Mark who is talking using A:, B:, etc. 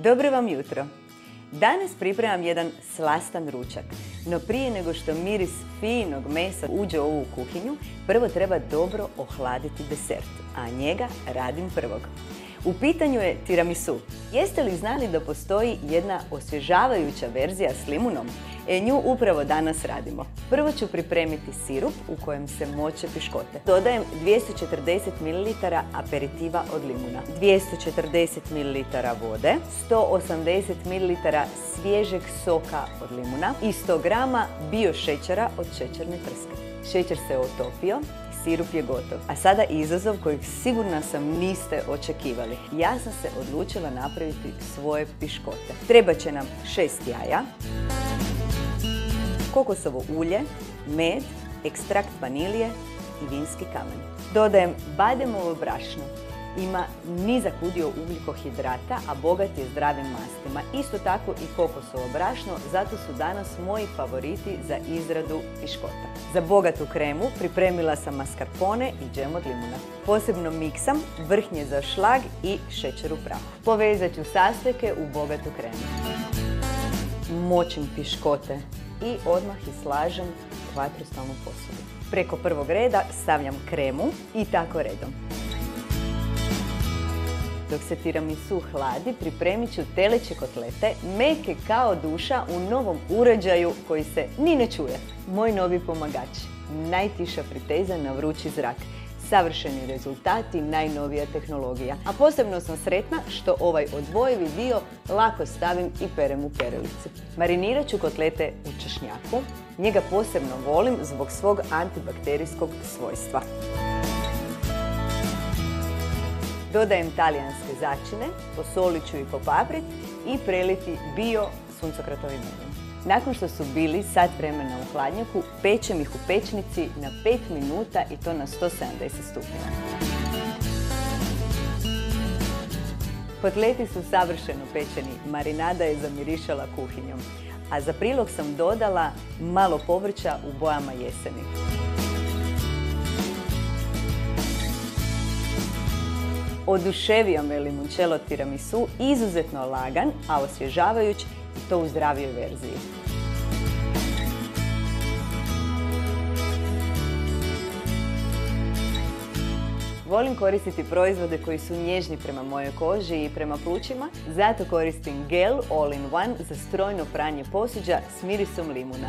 A: Dobro vam jutro! Danas pripremam jedan slastan ručak, no prije nego što miris finog mesa uđe u ovu kuhinju, prvo treba dobro ohladiti desert, a njega radim prvog. U pitanju je tiramisu. Jeste li znali da postoji jedna osvježavajuća verzija s limunom? Nju upravo danas radimo. Prvo ću pripremiti sirup u kojem se moče piškote. Dodajem 240 ml aperitiva od limuna, 240 ml vode, 180 ml svježeg soka od limuna i 100 g bio šećera od šećerne trske. Šećer se otopio. Sirup je gotov. A sada izazov kojeg sigurna sam niste očekivali. Ja sam se odlučila napraviti svoje piškote. Trebat će nam 6 jaja, kokosovo ulje, med, ekstrakt vanilije i vinski kamen. Dodajem bademovo brašno. Ima nizak udio ugljikohidrata, a bogat je zdravim mastima. Isto tako i kokosovo brašno, zato su danas moji favoriti za izradu piškota. Za bogatu kremu pripremila sam mascarpone i džem od limuna. Posebno miksam vrhnje za šlag i šećer u prahu. Povezat ću sastojke u bogatu kremu. Močim piškote i odmah ih slažem u vatrostalnu posudu. Preko prvog reda stavljam kremu i tako redom. Dok se tiramisu hladi, pripremit ću teleće kotlete, meke kao duša u novom uređaju koji se ni ne čuje. Moj novi pomagač, najtiša friteza na vrući zrak. Savršeni rezultati, najnovija tehnologija. A posebno sam sretna što ovaj odvojivi dio lako stavim i perem u perilici. Marinirat ću kotlete u češnjaku. Njega posebno volim zbog svog antibakterijskog svojstva. Dodajem talijanske začine, posolit ću i popaprit i preliti bio suncokretovim uljem. Nakon što su bili sat vremena u hladnjaku, pečem ih u pečnici na 5 minuta i to na 170 stupnjeva. Kotleti su savršeno pečeni, marinada je zamirišala kuhinjom, a za prilog sam dodala malo povrća u bojama jeseni. Oduševio me limoncello tiramisu, izuzetno lagan, a osvježavajuć i to u zdravijoj verziji. Volim koristiti proizvode koji su nježni prema mojoj koži i prema plućima, zato koristim gel all in one za strojno pranje posuđa s mirisom limuna.